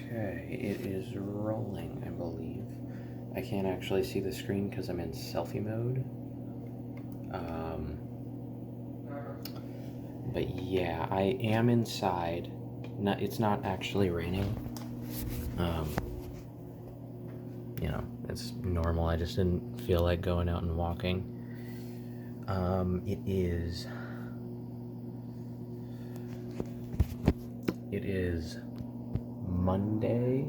Okay, it is rolling, I believe. I can't actually see the screen because I'm in selfie mode. But yeah, I am inside. It's not actually raining. It's normal. I just didn't feel like going out and walking. It is Monday,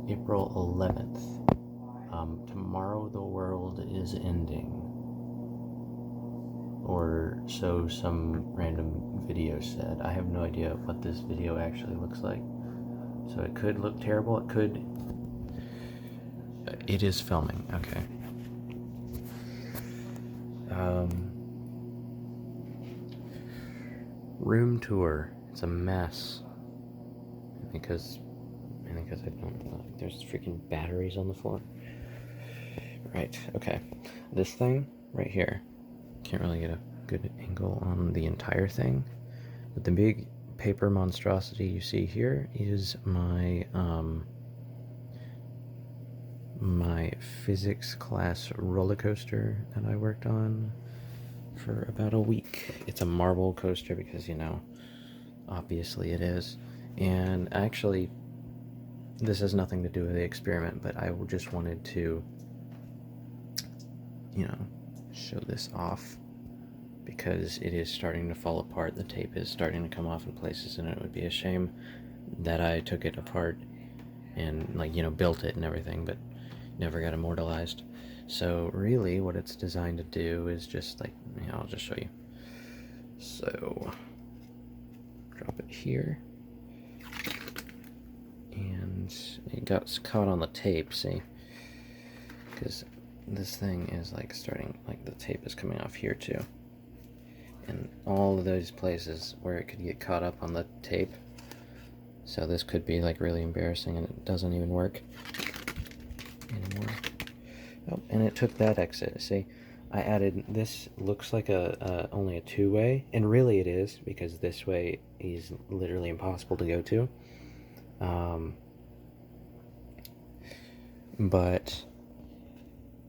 April 11th. Tomorrow the world is ending. Or so some random video said. I have no idea what this video actually looks like. So it could look terrible. It could. It is filming. Okay. Room tour. It's a mess. Because I don't. There's freaking batteries on the floor. Right. Okay. This thing right here. Can't really get a good angle on the entire thing, but the big paper monstrosity you see here is my my physics class roller coaster that I worked on for about a week. It's a marble coaster because, obviously it is. And actually, this has nothing to do with the experiment, but I just wanted to, show this off because it is starting to fall apart. The tape is starting to come off in places, and it would be a shame that I took it apart and built it and everything, but never got immortalized. So really what it's designed to do is just I'll just show you. So drop it here, and it got caught on the tape, see, because this thing is starting, the tape is coming off here too, and all of those places where it could get caught up on the tape. So this could be really embarrassing, and it doesn't even work anymore. Oh, and it took that exit. See, I added this. Looks like only a two-way, and really it is, because this way is literally impossible to go to. But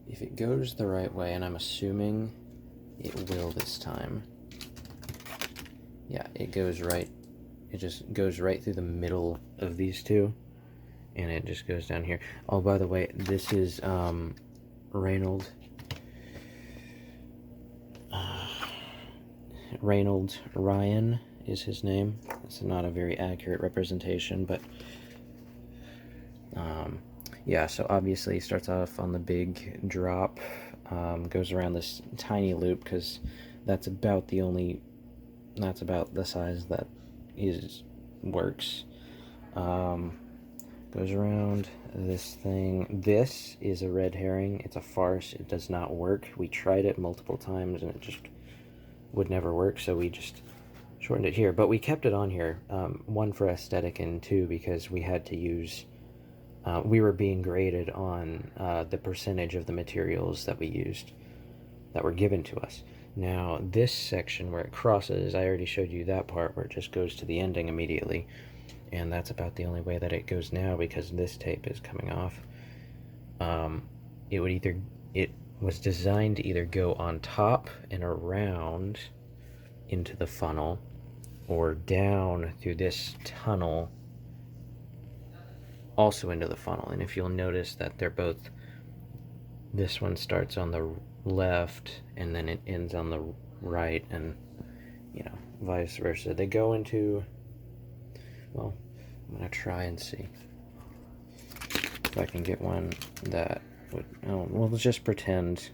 if it goes the right way, and I'm assuming it will this time. Yeah, it goes right. It just goes right through the middle of these two, and it just goes down here. Oh, by the way, this is Reynold Ryan is his name. It's not a very accurate representation, but yeah, so obviously it starts off on the big drop, goes around this tiny loop, because that's about the size that works. Goes around this thing. This is a red herring. It's a farce. It does not work. We tried it multiple times and it just would never work, so we just shortened it here. But we kept it on here, one for aesthetic, and two because we had to use we were being graded on the percentage of the materials that we used that were given to us. Now this section where it crosses, I already showed you that part where it just goes to the ending immediately, and that's about the only way that it goes now, because this tape is coming off. It was designed to either go on top and around into the funnel, or down through this tunnel also into the funnel. And if you'll notice that they're both, this one starts on the left and then it ends on the right, and vice versa. They go into, well, I'm gonna try and see if I can get one that would, oh, well, let's just pretend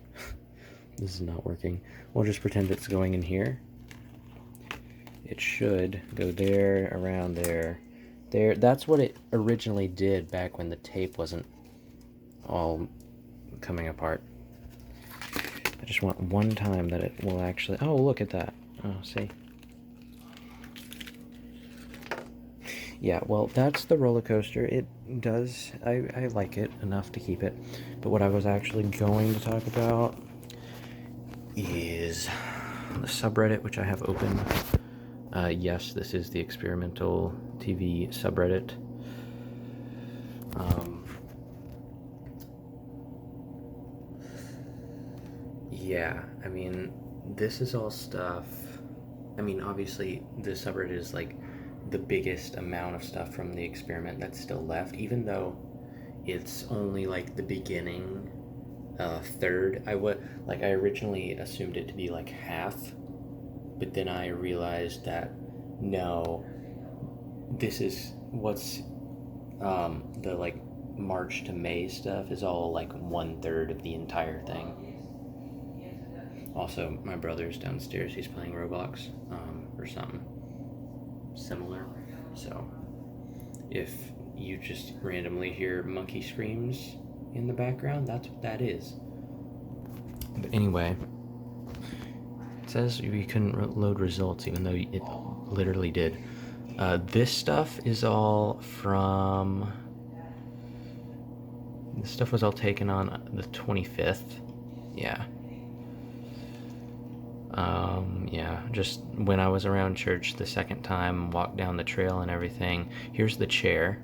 this is not working. We'll just pretend it's going in here. It should go there, around there. There, that's what it originally did back when the tape wasn't all coming apart. I just want one time that it will actually, oh, look at that. Oh, see? Yeah, well, that's the roller coaster. It does, I like it enough to keep it. But what I was actually going to talk about is the subreddit, which I have open. Yes, this is the experimental TV subreddit. Um, yeah, I mean, this is all stuff. I mean, obviously, the subreddit is like the biggest amount of stuff from the experiment that's still left, even though it's only like the beginning third. I originally assumed it to be like half, but then I realized that no, this is what's the like March to May stuff is all like 1/3 of the entire thing. Also, my brother's downstairs. He's playing Roblox or something similar. So if you just randomly hear monkey screams in the background, that's what that is. But anyway, it says you couldn't load results even though it literally did. This stuff is all from. This stuff was all taken on the 25th. Yeah. Yeah, just when I was around church the second time, walked down the trail and everything. Here's the chair.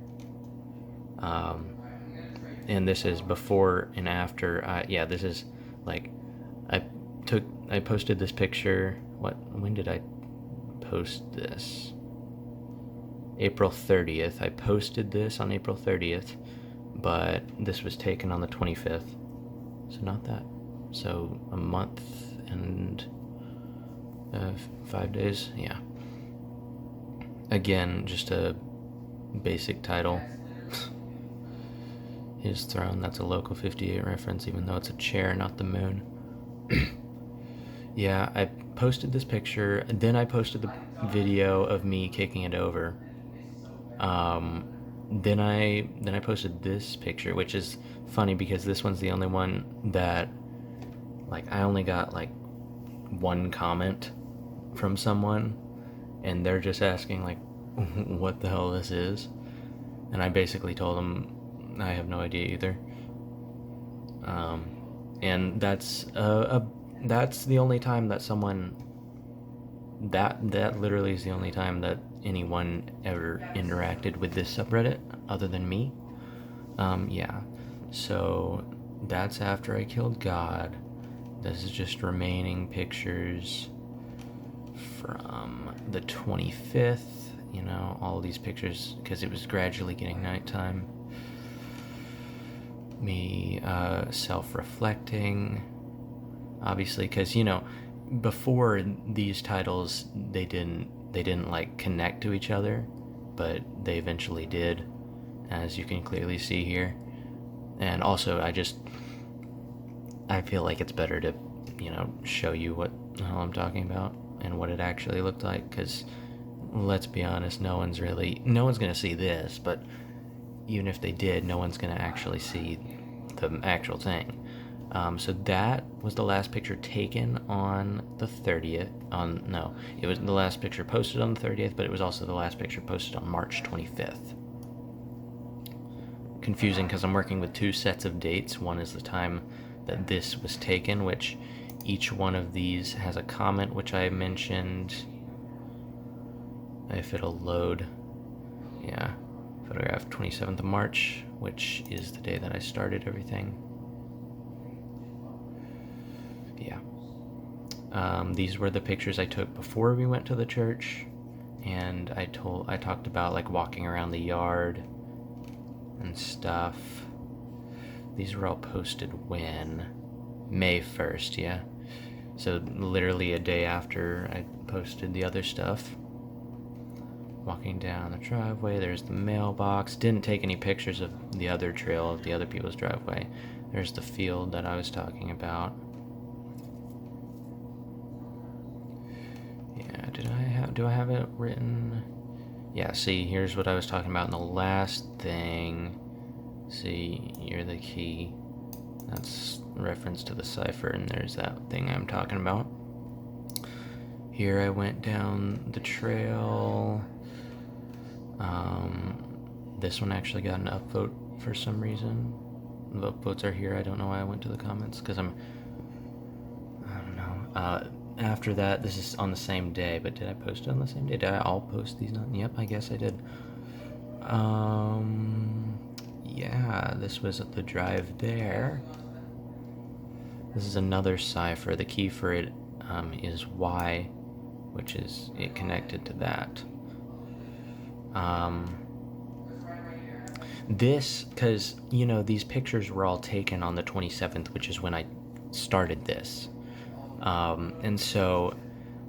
And this is before and after. Yeah, this is like I posted this picture. When did I post this? April 30th. I posted this on April 30th, but this was taken on the 25th. So not that. So a month and 5 days. Yeah. Again, just a basic title. His throne. That's a Local 58 reference, even though it's a chair, not the moon. Yeah, I posted this picture, and then I posted the video of me kicking it over. Then I posted this picture, which is funny because this one's the only one that, like, I only got like one comment from someone, and they're just asking like, what the hell this is, and I basically told them I have no idea either. And that's the only time that someone that literally is the only time that anyone ever interacted with this subreddit other than me. Yeah. So that's after I killed God. This is just remaining pictures from the 25th. You know, all these pictures because it was gradually getting nighttime. Me self-reflecting, obviously, because before these titles they didn't like connect to each other, but they eventually did, as you can clearly see here. And also I feel like it's better to show you what the hell I'm talking about and what it actually looked like, because let's be honest, no one's gonna see this, but even if they did, no one's gonna actually see the actual thing. So that was the last picture taken on the 30th. It was the last picture posted on the 30th, but it was also the last picture posted on March 25th. Confusing because I'm working with two sets of dates. One is the time that this was taken, which each one of these has a comment, which I mentioned. If it'll load. Yeah. Photograph 27th of March, which is the day that I started everything. Yeah. These were the pictures I took before we went to the church, and I talked about like walking around the yard and stuff. These were all posted when? May 1st, yeah. So literally a day after I posted the other stuff. Walking down the driveway, there's the mailbox. Didn't take any pictures of the other trail of the other people's driveway. There's the field that I was talking about. Yeah, do I have it written? Yeah, see, here's what I was talking about in the last thing. See, you're the key. That's reference to the cipher, and there's that thing I'm talking about. Here I went down the trail. This one actually got an upvote for some reason. The upvotes are here. I don't know why I went to the comments, because I don't know. After that, this is on the same day, but did I post it on the same day? Did I all post these? Yep, I guess I did. this was the drive there. This is another cipher. The key for it is Y, which is it connected to that. This, because, you know, these pictures were all taken on the 27th, which is when I started this. And so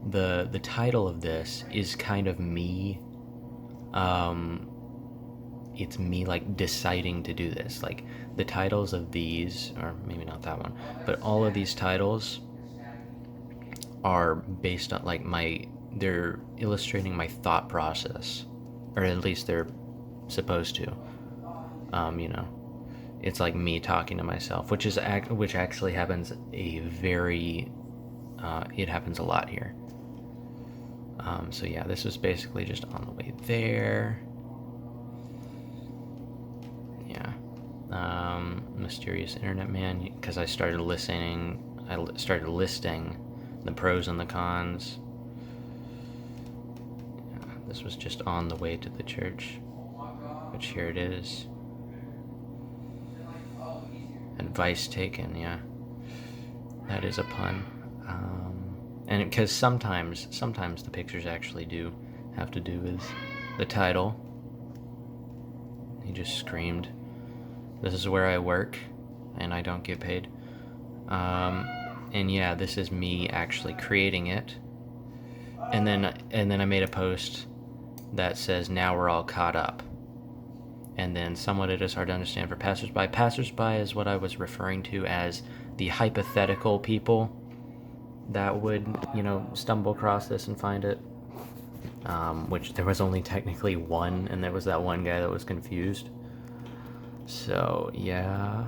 the title of this is kind of me. It's me, like, deciding to do this. Like, the titles of these, or maybe not that one, but all of these titles are based on, like, they're illustrating my thought process, or at least they're supposed to. You know, it's like me talking to myself, which actually happens it happens a lot here. So yeah, this was basically just on the way there. Yeah. Mysterious Internet Man, because I started listing the pros and the cons. Yeah, this was just on the way to the church, which here it is. Advice taken, yeah. That is a pun. And because sometimes the pictures actually do have to do with the title. He just screamed, "This is where I work, and I don't get paid." And yeah, this is me actually creating it. And then I made a post that says, "Now we're all caught up." And then somewhat it is hard to understand for passersby. Passersby is what I was referring to as the hypothetical people that would, you know, stumble across this and find it. Which there was only technically one, and there was that one guy that was confused. So, yeah.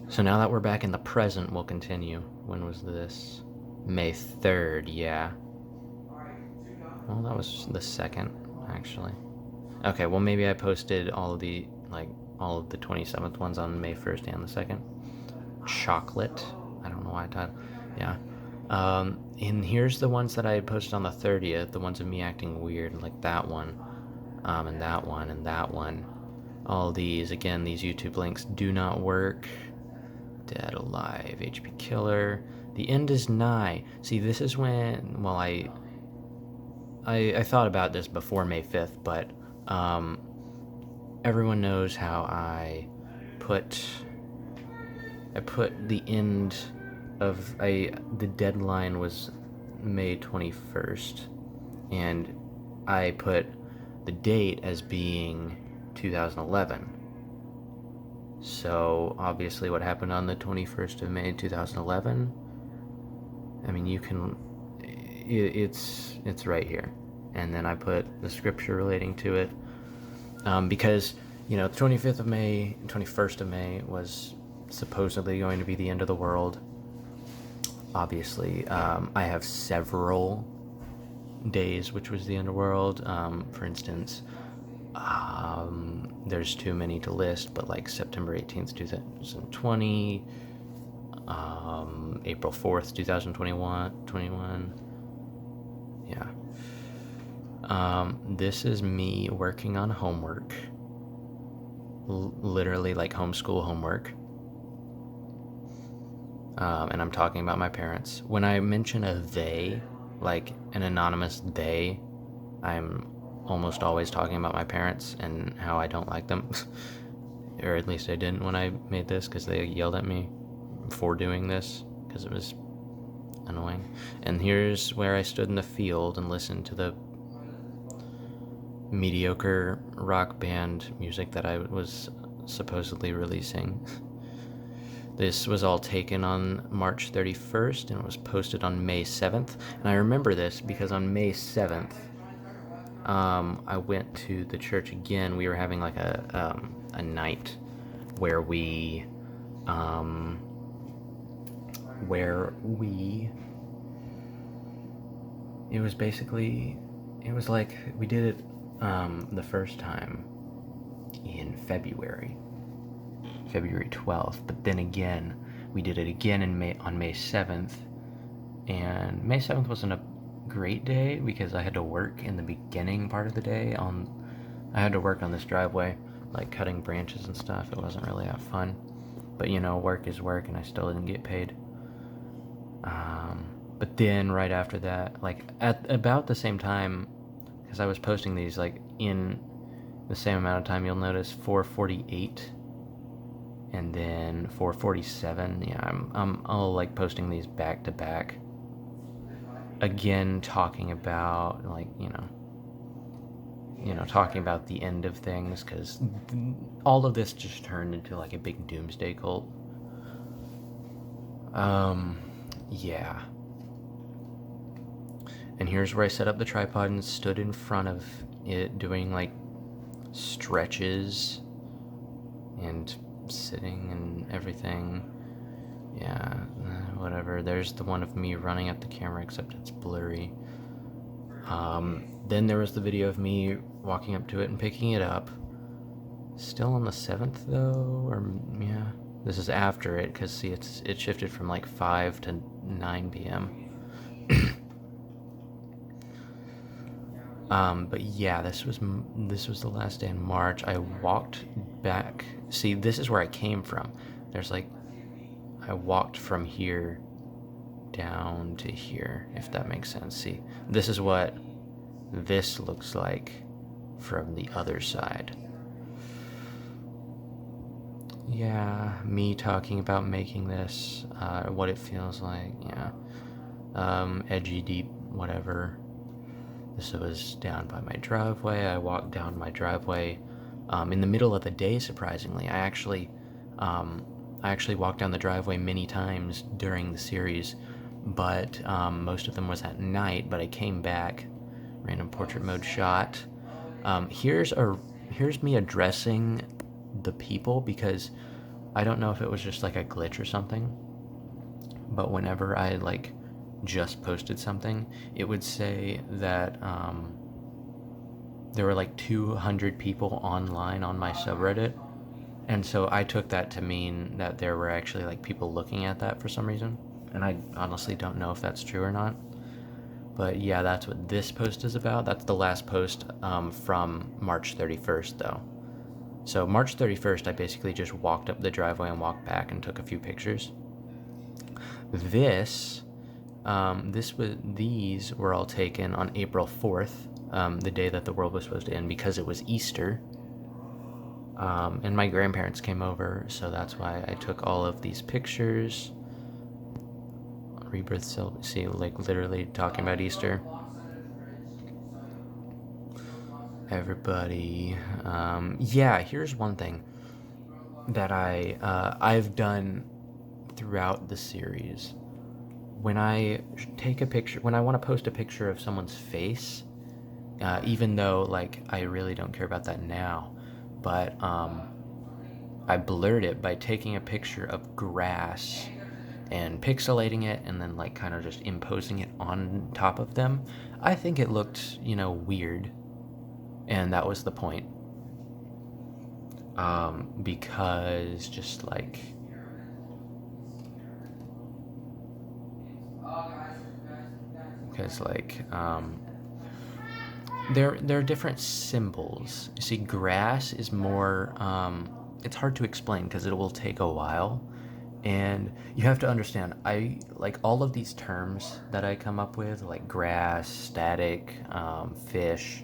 So now that we're back in the present, we'll continue. When was this? May 3rd, yeah. Well, that was the 2nd, actually. Okay, well, maybe I posted all of the 27th ones on May 1st and the 2nd. Chocolate. I don't know why I titled. Yeah. And here's the ones that I had posted on the 30th, the ones of me acting weird, like that one, and that one, and that one. All these, again, these YouTube links do not work. Dead Alive, HP Killer. The end is nigh. See, this is when, well, I thought about this before May 5th, but everyone knows how I put the end of the deadline was May 21st, and I put the date as being 2011. So obviously what happened on the 21st of May 2011, I mean, you can, it's right here. And then I put the scripture relating to it, because, you know, the 21st of May was supposedly going to be the end of the world. Obviously, I have several days which was the end of the world. For instance, there's too many to list, but like September 18th, 2020, April 4th, 2021, yeah. This is me working on homework, literally like homeschool homework. And I'm talking about my parents. When I mention a they, like an anonymous they, I'm almost always talking about my parents and how I don't like them. Or at least I didn't when I made this, because they yelled at me for doing this, because it was annoying. And here's where I stood in the field and listened to the mediocre rock band music that I was supposedly releasing. This was all taken on March 31st, and it was posted on May 7th. And I remember this because on May 7th, I went to the church again. We were having like a night where it was like we did it the first time in February 12th, but then again we did it again on May 7th, and May 7th wasn't a great day because I had to work in the beginning part of the day I had to work on this driveway, like cutting branches and stuff. It wasn't really that fun. But you know, work is work, and I still didn't get paid. But then right after that, like at about the same time, because I was posting these like in the same amount of time, you'll notice 4:48 and then 4:47. Yeah, I'll like posting these back to back. Again, talking about like talking about the end of things, because all of this just turned into like a big doomsday cult. Yeah. And here's where I set up the tripod and stood in front of it doing like stretches and sitting and everything. Yeah, whatever. There's the one of me running at the camera, except it's blurry. Then there was the video of me walking up to it and picking it up. Still on the 7th though, or yeah. This is after it, because see, it shifted from like 5 to 9 p.m. But yeah, this was the last day in March. I walked back. See, this is where I came from. There's like, I walked from here down to here, if that makes sense. See, this is what this looks like from the other side. Yeah, me talking about making this, what it feels like, yeah. Edgy, deep, whatever. This was down by my driveway. I walked down my driveway in the middle of the day, surprisingly. I actually walked down the driveway many times during the series, but most of them was at night, but I came back, random portrait mode shot. Here's me addressing the people, because I don't know if it was just like a glitch or something, but whenever I like just posted something, it would say that there were like 200 people online on my subreddit, and so I took that to mean that there were actually like people looking at that for some reason, and I honestly don't know if that's true or not. But yeah, that's what this post is about. That's the last post from March 31st though. So March 31st, I basically just walked up the driveway and walked back and took a few pictures. These were all taken on April 4th, the day that the world was supposed to end, because it was Easter. And my grandparents came over, so that's why I took all of these pictures. Rebirth, see, like literally talking about Easter. Everybody, yeah. Here's one thing that I've done throughout the series. When I want to post a picture of someone's face, even though like I really don't care about that now, but I blurred it by taking a picture of grass and pixelating it and then like kind of just imposing it on top of them. I think it looked, weird, and that was the point. Because just like there are different symbols. You see, grass is more it's hard to explain because it will take a while, and you have to understand, I like all of these terms that I come up with, like grass, static, fish.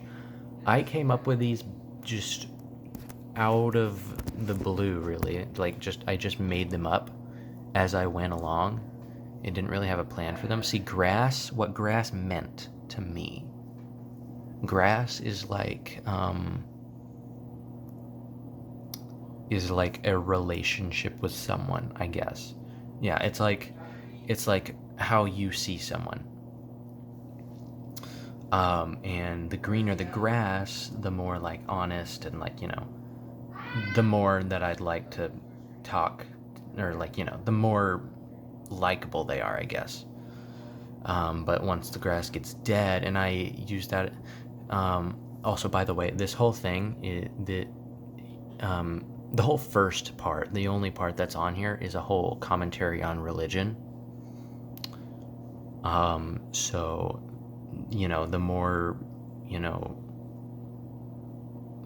I came up with these just out of the blue, really. Like I just made them up as I went along. It didn't really have a plan for them. See, grass, what grass meant to me. Grass is like a relationship with someone, I guess. Yeah, it's like how you see someone. And the greener the grass, the more like honest and like, the more that I'd like to talk, or like, the more likable they are, I guess. But once the grass gets dead, and I use that. Also, by the way, this whole thing, the whole first part, the only part that's on here, is a whole commentary on religion. So, the more,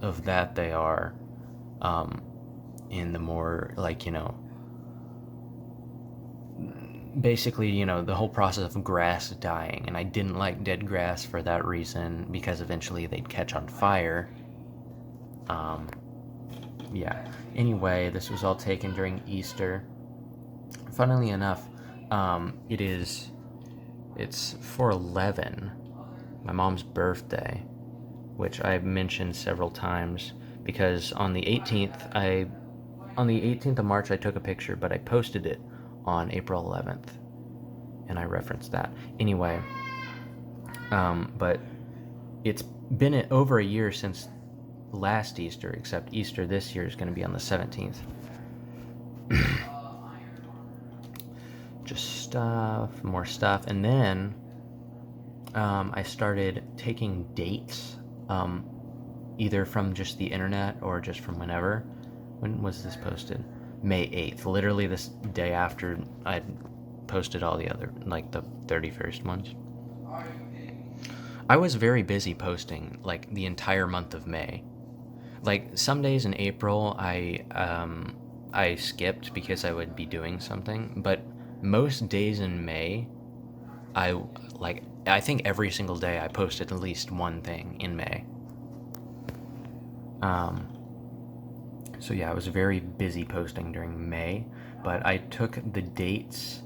of that they are, in the more, like, basically, the whole process of grass dying. And I didn't like dead grass for that reason, because eventually they'd catch on fire. Yeah. Anyway, this was all taken during Easter. Funnily enough, it's 4/11, my mom's birthday, which I've mentioned several times, because on the 18th of March I took a picture, but I posted it on April 11th, and I referenced that. Anyway, but it's been over a year since last Easter, except Easter this year is going to be on the 17th. Just more stuff. And then I started taking dates, either from just the internet or just from whenever. When was this posted? May 8th, literally this day after I posted all the other, like the 31st ones. I was very busy posting, like, the entire month of May. Like, some days in April I skipped because I would be doing something, but most days in May, I think every single day I posted at least one thing in May. So yeah, I was very busy posting during May, but I took the dates.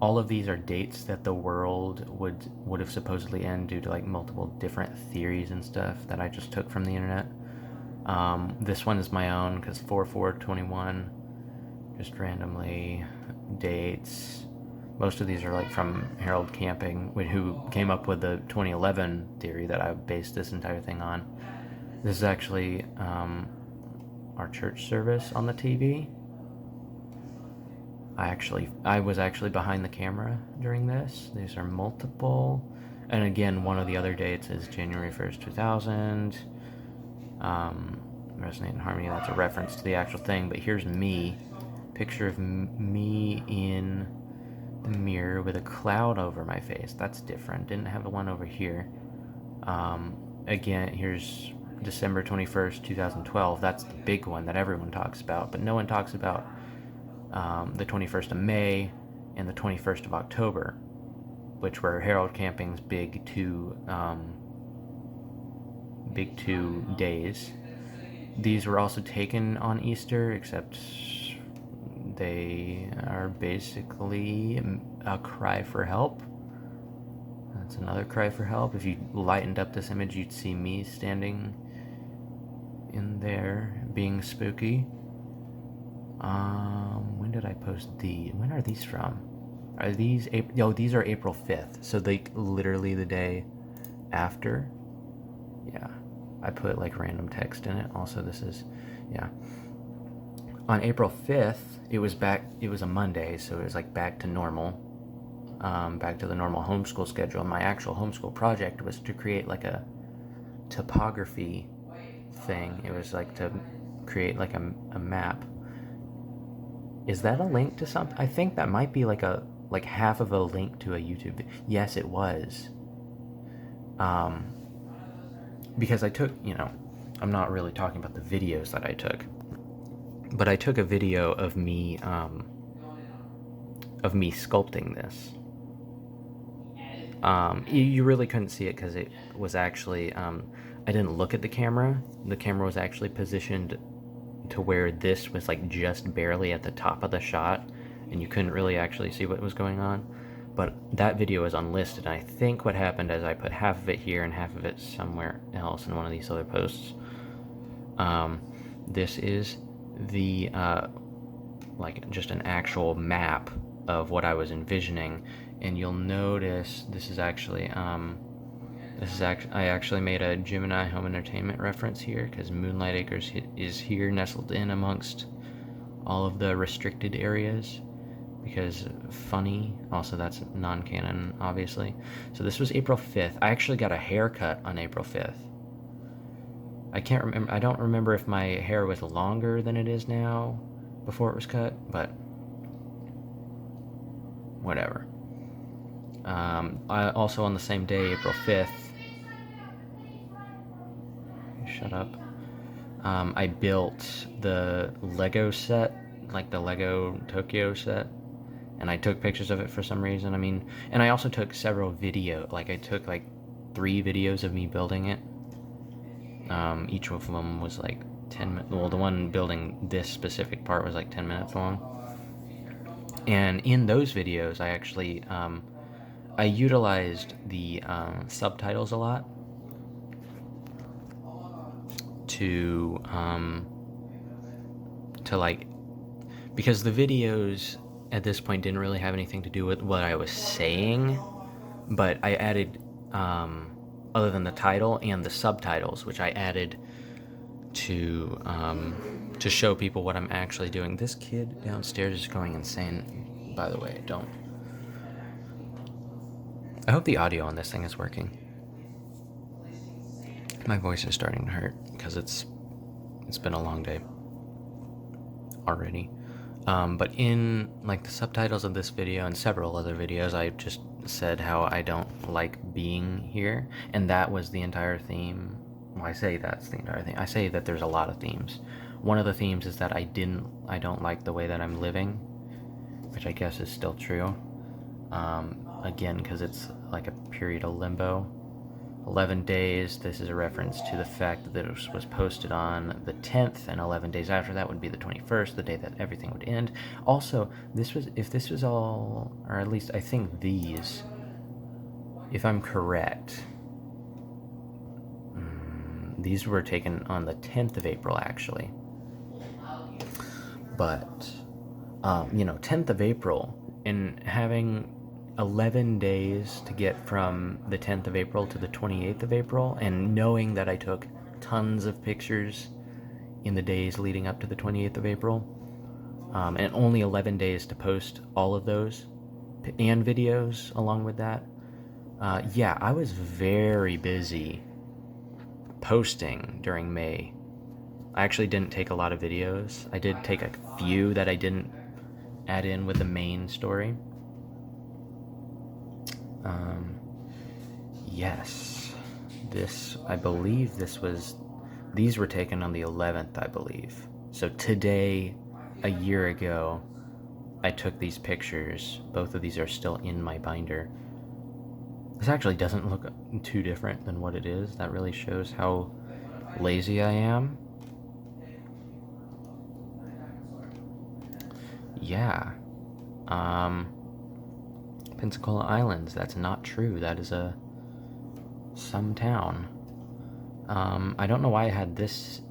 All of these are dates that the world would have supposedly end due to, like, multiple different theories and stuff that I just took from the internet. This one is my own, because 4/4/21, just randomly dates. Most of these are, like, from Harold Camping, who came up with the 2011 theory that I based this entire thing on. This is actually our church service on the TV. I was actually behind the camera during this. These are multiple. And again, one of the other dates is January 1st, 2000. Resonate in Harmony, that's a reference to the actual thing. But here's me. Picture of me in the mirror with a cloud over my face. That's different. Didn't have one over here. Again, here's December 21st, 2012. That's the big one that everyone talks about. But no one talks about the 21st of May and the 21st of October, which were Harold Camping's big two days. These were also taken on Easter, except they are basically a cry for help. That's another cry for help. If you lightened up this image, you'd see me standing in there being spooky. When did I post these? When are these from? Are these these are April 5th. So they literally the day after. Yeah. I put, like, random text in it. Also, this is, yeah. On April 5th, it was a Monday, so it was, like, back to normal. Back to the normal homeschool schedule. And my actual homeschool project was to create, like, a topography thing. It was, like, to create, like, a map. Is that a link to something? I think that might be like half of a link to a YouTube video. Yes, it was. Because I took, I'm not really talking about the videos that I took, but I took a video of me sculpting this. You really couldn't see it because it was actually, I didn't look at the camera. The camera was actually positioned to where this was, like, just barely at the top of the shot, and you couldn't really actually see what was going on. But that video is unlisted, and I think what happened is I put half of it here and half of it somewhere else in one of these other posts. This is the like, just an actual map of what I was envisioning, and you'll notice this is actually I actually made a Gemini Home Entertainment reference here, because Moonlight Acres is here nestled in amongst all of the restricted areas, because funny. Also, that's non-canon, obviously. So this was April 5th. I actually got a haircut on April 5th. I can't remember. I don't remember if my hair was longer than it is now before it was cut, but whatever. I also, on the same day, April 5th, shut up. I built the Lego set, like the Lego Tokyo set, and I took pictures of it for some reason. I mean, and I also took several like I took like 3 videos of me building it. Each of them was like 10 minutes. Well, the one building this specific part was like 10 minutes long. And in those videos, I actually I utilized the subtitles a lot to like, because the videos at this point didn't really have anything to do with what I was saying, but I added other than the title and the subtitles, which I added to show people what I'm actually doing. This kid downstairs is going insane, by the way. Don't. I hope the audio on this thing is working. My voice is starting to hurt because it's been a long day already. But in like the subtitles of this video and several other videos, I just said how I don't like being here, and that was the entire theme. Well, I say that's the entire thing. I say that there's a lot of themes. One of the themes is that I don't like the way that I'm living, which I guess is still true. Again, because it's like a period of limbo. 11 days, this is a reference to the fact that it was posted on the 10th, and 11 days after that would be the 21st, the day that everything would end. Also, if this was all, or at least I think these, if I'm correct, these were taken on the 10th of April, actually. But, 10th of April, and having 11 days to get from the 10th of April to the 28th of April, and knowing that I took tons of pictures in the days leading up to the 28th of April, and only 11 days to post all of those and videos along with that. Yeah, I was very busy posting during May. I actually didn't take a lot of videos. I did take a few that I didn't add in with the main story. Yes, I believe these were taken on the 11th, I believe. So today, a year ago, I took these pictures. Both of these are still in my binder. This actually doesn't look too different than what it is. That really shows how lazy I am. Yeah. Pensacola Islands, that's not true. That is some town. I don't know why I had this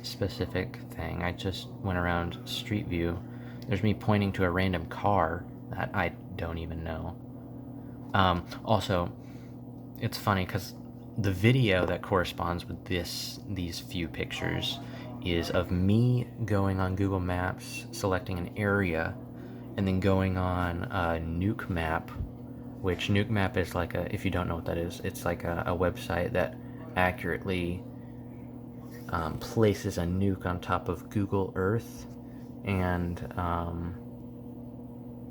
specific thing. I just went around Street View. There's me pointing to a random car that I don't even know. Also, it's funny because the video that corresponds with these few pictures is of me going on Google Maps, selecting an area, and then going on Nuke Map, which Nuke Map is like if you don't know what that is, it's like a website that accurately places a nuke on top of Google Earth, and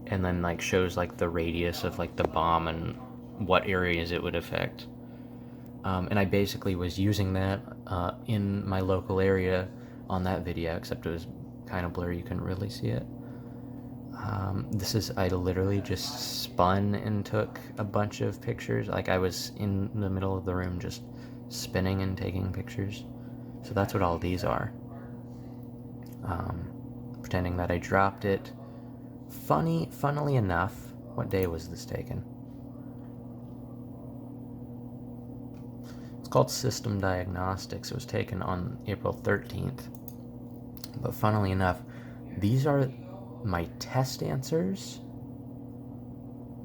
then like shows like the radius of like the bomb and what areas it would affect. And I basically was using that in my local area on that video, except it was kind of blurry, you couldn't really see it. I literally just spun and took a bunch of pictures. Like I was in the middle of the room just spinning and taking pictures. So that's what all these are. Pretending that I dropped it. Funnily enough, what day was this taken? It's called System Diagnostics. It was taken on April 13th. But funnily enough, these are my test answers.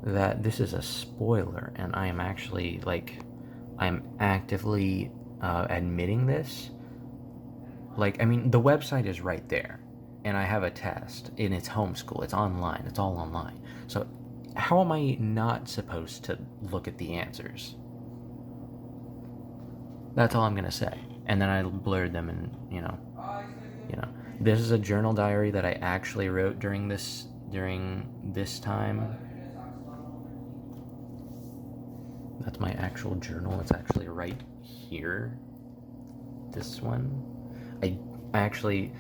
That this is a spoiler, and I am actually I'm actively admitting this. Like, I mean, the website is right there, and I have a test, and it's homeschool, it's online, it's all online. So how am I not supposed to look at the answers? That's all I'm gonna say. And then I blurred them, and this is a journal diary that I actually wrote during this time. That's my actual journal. It's actually right here. this one. I actually,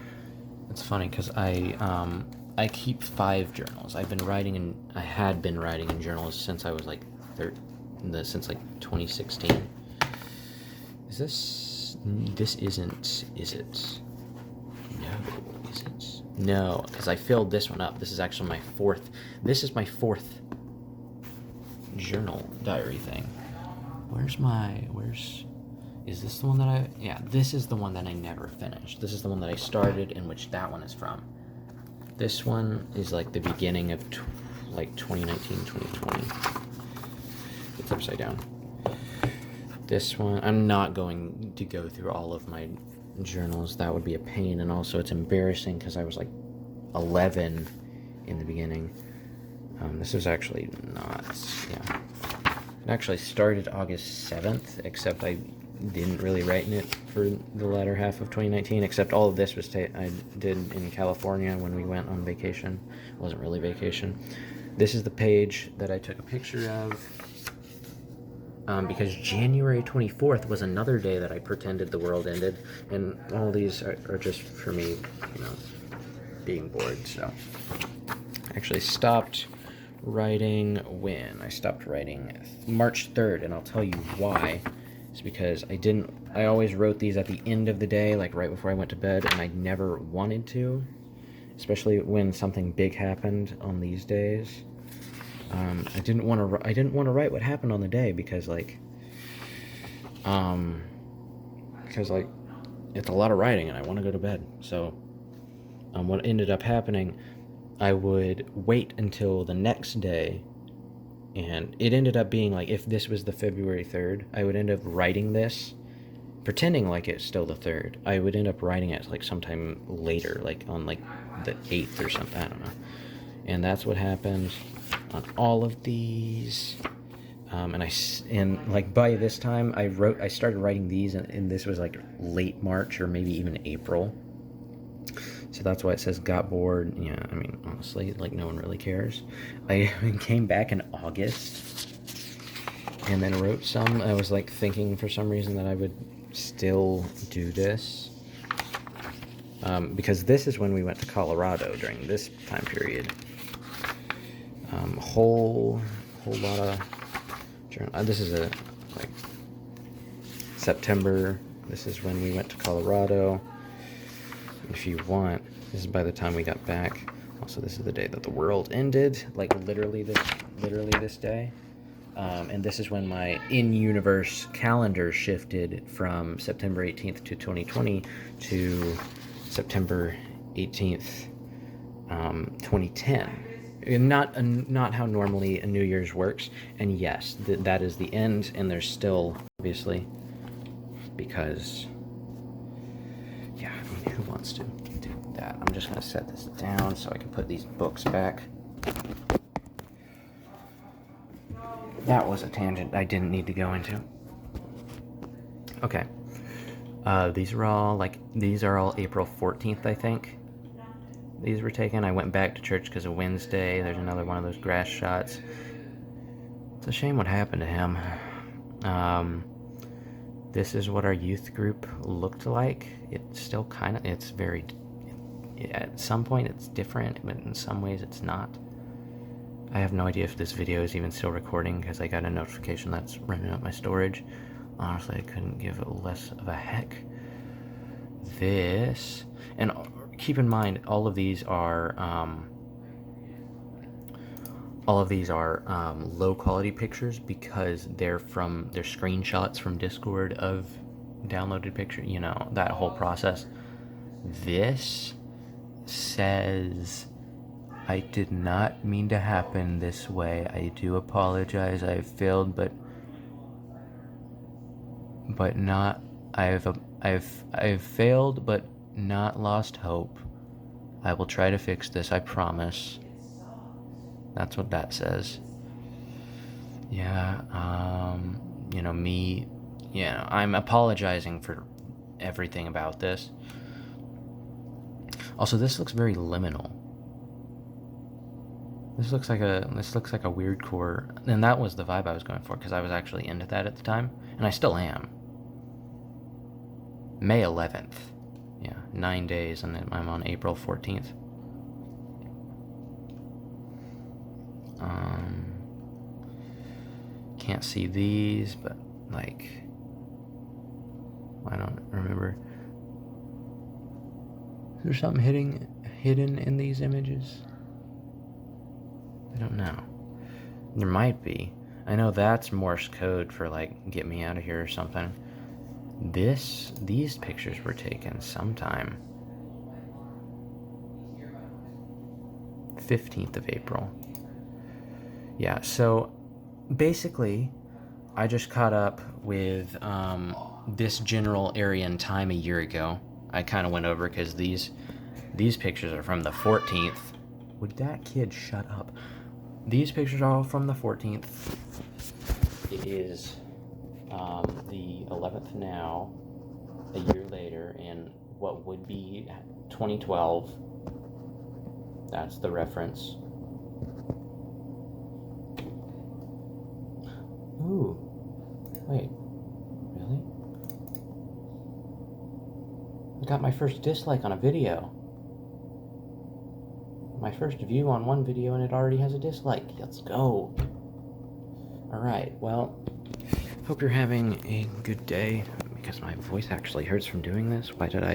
it's funny because I keep 5 journals. I had been writing in journals since I was like since like 2016. This isn't, is it? No, is it? No, because I filled this one up. This is actually my 4th. This is my 4th journal diary thing. Is this the one that yeah, this is the one that I never finished. This is the one that I started, in which that one is from. This one is like the beginning of like 2019, 2020. It's upside down. This one, I'm not going to go through all of my journals. That would be a pain, and also it's embarrassing because I was like 11 in the beginning. This was actually not, yeah. It actually started August 7th, except I didn't really write in it for the latter half of 2019, except all of this was I did in California when we went on vacation. It wasn't really vacation. This is the page that I took a picture of, because January 24th was another day that I pretended the world ended, and all these are just for me, being bored. So I actually stopped writing when? I stopped writing March 3rd, and I'll tell you why. It's because I always wrote these at the end of the day, like right before I went to bed, and I never wanted to, especially when something big happened on these days. I didn't want to write what happened on the day because it's a lot of writing and I want to go to bed. So what ended up happening, I would wait until the next day, and it ended up being like, if this was the February 3rd, I would end up writing this, pretending like it's still the 3rd. I would end up writing it like sometime later, like on like the 8th or something, I don't know. And that's what happened on all of these. And like by this time I started writing these, and this was like late March or maybe even April. So that's why it says got bored. Yeah, I mean, honestly, like no one really cares. I came back in August and then wrote some. I was like thinking for some reason that I would still do this. Because this is when we went to Colorado during this time period. Whole lot of journal. This is like September. This is when we went to Colorado. If you want, this is by the time we got back. Also, this is the day that the world ended, like literally this day. And this is when my in-universe calendar shifted from September 18th to 2020 to September 18th, 2010. Not how normally a New Year's works. And yes, that is the end, and there's still, obviously, because yeah, I mean, who wants to do that? I'm just going to set this down so I can put these books back. That was a tangent I didn't need to go into. Okay. These are all April 14th, I think. These were taken. I went back to church because of Wednesday. There's another one of those grass shots. It's a shame what happened to him. This is what our youth group looked like. It's still it's very, at some point it's different, but in some ways it's not. I have no idea if this video is even still recording because I got a notification that's running up my storage. Honestly, I couldn't give it less of a heck. This, and keep in mind, all of these are low quality pictures because they're screenshots from Discord of downloaded picture, that whole process. This says, I did not mean to happen this way. I do apologize. I have failed, but not, I've failed, but not lost hope. I will try to fix this, I promise. That's what that says. Yeah, I'm apologizing for everything about this. Also, this looks very liminal. This looks like a weird core, and that was the vibe I was going for because I was actually into that at the time, and I still am. May 11th. Yeah, 9 days, and then I'm on April 14th. Can't see these, but like, I don't remember. Is there something hidden in these images? I don't know. There might be. I know that's Morse code for like, get me out of here or something. These pictures were taken sometime 15th of April. Yeah, so basically I just caught up with this general area and time a year ago. I kind of went over because these pictures are from the 14th. Would that kid shut up? These pictures are all from the 14th. It is the 11th now, a year later, in what would be 2012. That's the reference. Ooh, wait, really? I got my first dislike on a video. My first view on one video and it already has a dislike. Let's go. Alright, well, hope you're having a good day, because my voice actually hurts from doing this. Why did I